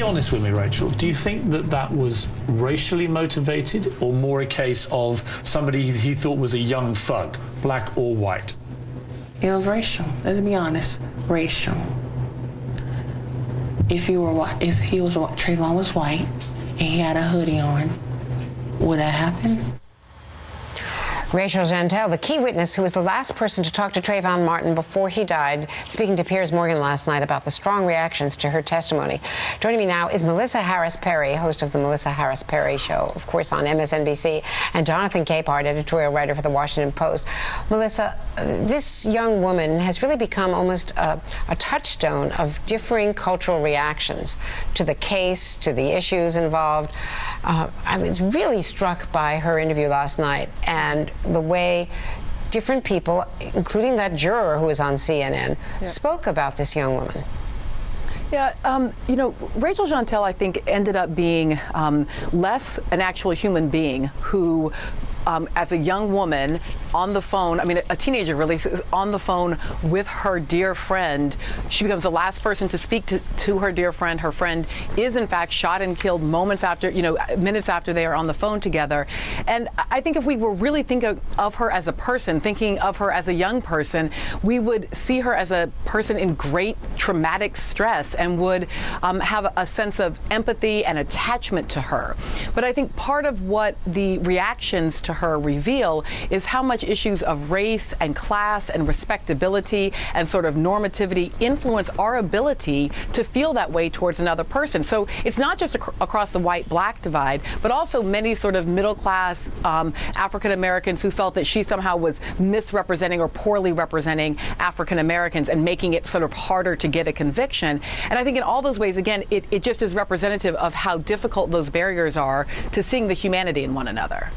be honest with me, Rachel. Do you think that that was racially motivated, or more a case of somebody he thought was a young thug, black or white? It was racial. Let's be honest, racial. If Trayvon was white and he had a hoodie on, would that happen? Rachel Jeantel, the key witness who was the last person to talk to Trayvon Martin before he died, speaking to Piers Morgan last night about the strong reactions to her testimony. Joining me now is Melissa Harris Perry, host of the Melissa Harris Perry Show, of course, on MSNBC, and Jonathan Capehart, editorial writer for the Washington Post. Melissa, this young woman has really become almost a touchstone of differing cultural reactions to the case, to the issues involved. I was really struck by her interview last night and the way different people, including that juror who was on CNN, spoke about this young woman. Yeah, you know, Rachel Jeantel, I think, ended up being less an actual human being who, as a young woman on the phone, I mean, a teenager really, on the phone with her dear friend, she becomes the last person to speak to her dear friend. Her friend is, in fact, shot and killed moments after, you know, minutes after they are on the phone together. And I think if we were really thinking of her as a person, thinking of her as a young person, we would see her as a person in great traumatic stress and would have a sense of empathy and attachment to her. But I think part of what the reactions to her reveal is how much issues of race and class and respectability and sort of normativity influence our ability to feel that way towards another person. So it's not just across the white-black divide, but also many sort of middle-class African Americans who felt that she somehow was misrepresenting or poorly representing African Americans and making it sort of harder to get a conviction. And I think in all those ways, again, it just is representative of how difficult those barriers are to seeing the humanity in one another.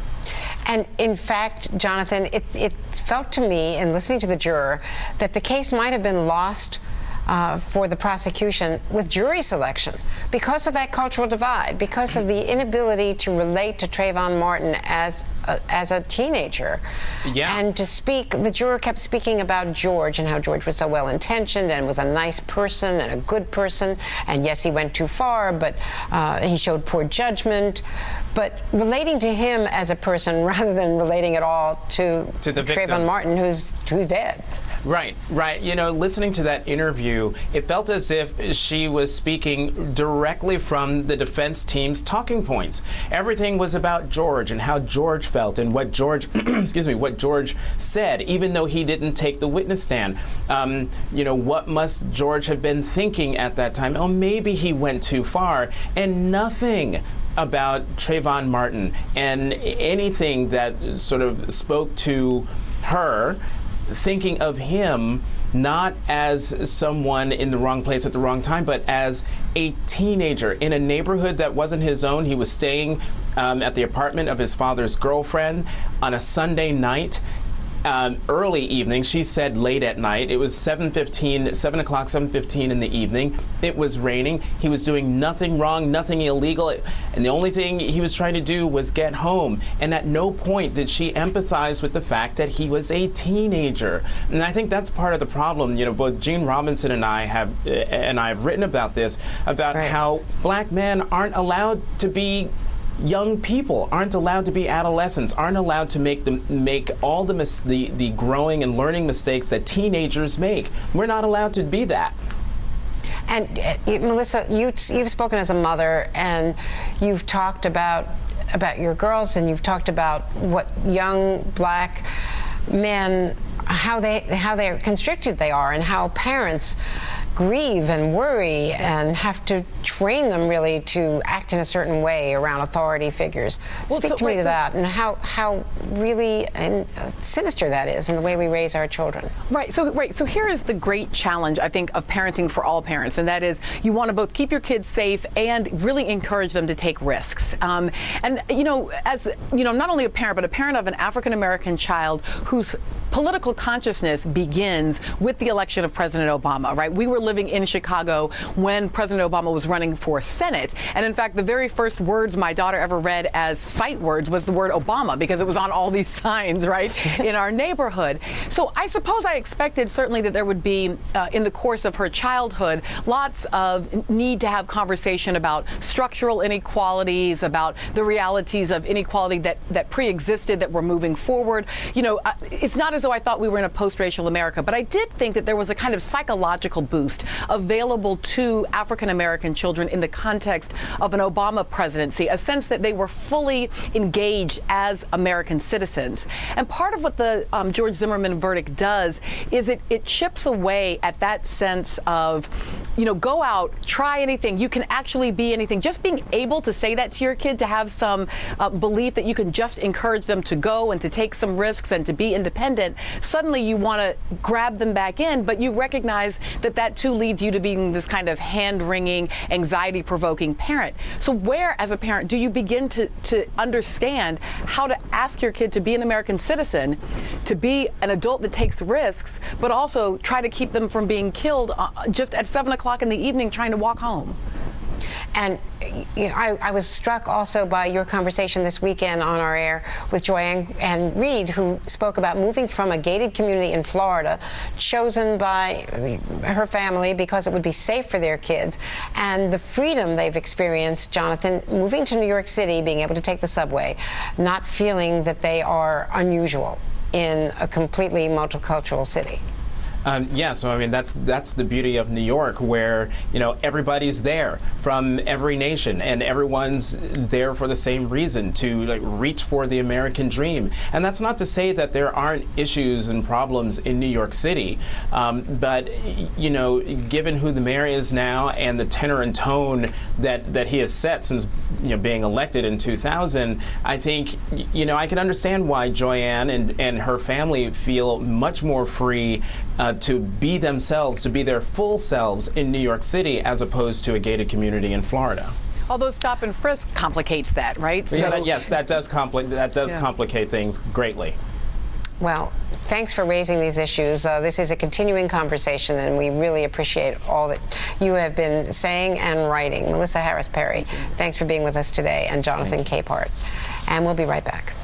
And in fact, Jonathan, it felt to me, in listening to the juror, that the case might have been lost for the prosecution with jury selection because of that cultural divide, because of the inability to relate to Trayvon Martin as a teenager. Yeah. And to speak, the juror kept speaking about George and how George was so well-intentioned and was a nice person and a good person. And yes, he went too far, but he showed poor judgment. But relating to him as a person rather than relating at all to the Trayvon Martin, who's dead. Right, right. You know, listening to that interview, it felt as if she was speaking directly from the defense team's talking points. Everything was about George and how George felt and what George, excuse me, what George said, even though he didn't take the witness stand. You know, what must George have been thinking at that time? Oh, maybe he went too far, and nothing about Trayvon Martin and anything that sort of spoke to her thinking of him not as someone in the wrong place at the wrong time, but as a teenager in a neighborhood that wasn't his own. He was staying at the apartment of his father's girlfriend on a Sunday night. Early evening, she said late at night. It was 7 o'clock, 7:15 in the evening. It was raining. He was doing nothing wrong, nothing illegal, and the only thing he was trying to do was get home. And at no point did she empathize with the fact that he was a teenager. And I think that's part of the problem. You know, both Gene Robinson and I have written about this, about how black men aren't allowed to be young people, aren't allowed to be adolescents, aren't allowed to make all the growing and learning mistakes that teenagers make. We're not allowed to be that. And Melissa, you've spoken as a mother, and you've talked about your girls, and you've talked about what young black men, how they're constricted they are, and how parents grieve and worry and have to train them really to act in a certain way around authority figures. Well, Speak to me to that and how really sinister that is in the way we raise our children. Right. So here is the great challenge, I think, of parenting for all parents, and that is you want to both keep your kids safe and really encourage them to take risks. And you know, as you know, not only a parent, but a parent of an African American child whose political consciousness begins with the election of President Obama, right? We were living in Chicago when President Obama was running for Senate. And in fact, the very first words my daughter ever read as sight words was the word Obama, because it was on all these signs, right, in our neighborhood. So I suppose I expected certainly that there would be, in the course of her childhood, lots of need to have conversation about structural inequalities, about the realities of inequality that pre-existed, that were moving forward. You know, it's not as though I thought we were in a post-racial America, but I did think that there was a kind of psychological boost available to African-American children in the context of an Obama presidency, a sense that they were fully engaged as American citizens. And part of what the George Zimmerman verdict does is it chips away at that sense of, you know, go out, try anything, you can actually be anything. Just being able to say that to your kid, to have some belief that you can just encourage them to go and to take some risks and to be independent, suddenly you want to grab them back in, but you recognize that that too leads you to being this kind of hand-wringing, anxiety-provoking parent. So where, as a parent, do you begin to understand how to ask your kid to be an American citizen, to be an adult that takes risks, but also try to keep them from being killed just at 7 o'clock in the evening trying to walk home? And you know, I was struck also by your conversation this weekend on our air with Joanne Reed, who spoke about moving from a gated community in Florida, chosen by her family because it would be safe for their kids, and the freedom they've experienced, Jonathan, moving to New York City, being able to take the subway, not feeling that they are unusual in a completely multicultural city. Yeah, so I mean that's the beauty of New York, where, you know, everybody's there from every nation, and everyone's there for the same reason, to like reach for the American dream. And that's not to say that there aren't issues and problems in New York City, but you know, given who the mayor is now and the tenor and tone that he has set since, you know, being elected in 2000, I think, you know, I can understand why Joanne and her family feel much more free to be themselves, to be their full selves in New York City, as opposed to a gated community in Florida. Although stop and frisk complicates that, right? So, yeah, yes, that does complicate things greatly. Well, thanks for raising these issues. This is a continuing conversation, and we really appreciate all that you have been saying and writing. Melissa Harris Perry, thanks for being with us today, and Jonathan Capehart. And we'll be right back.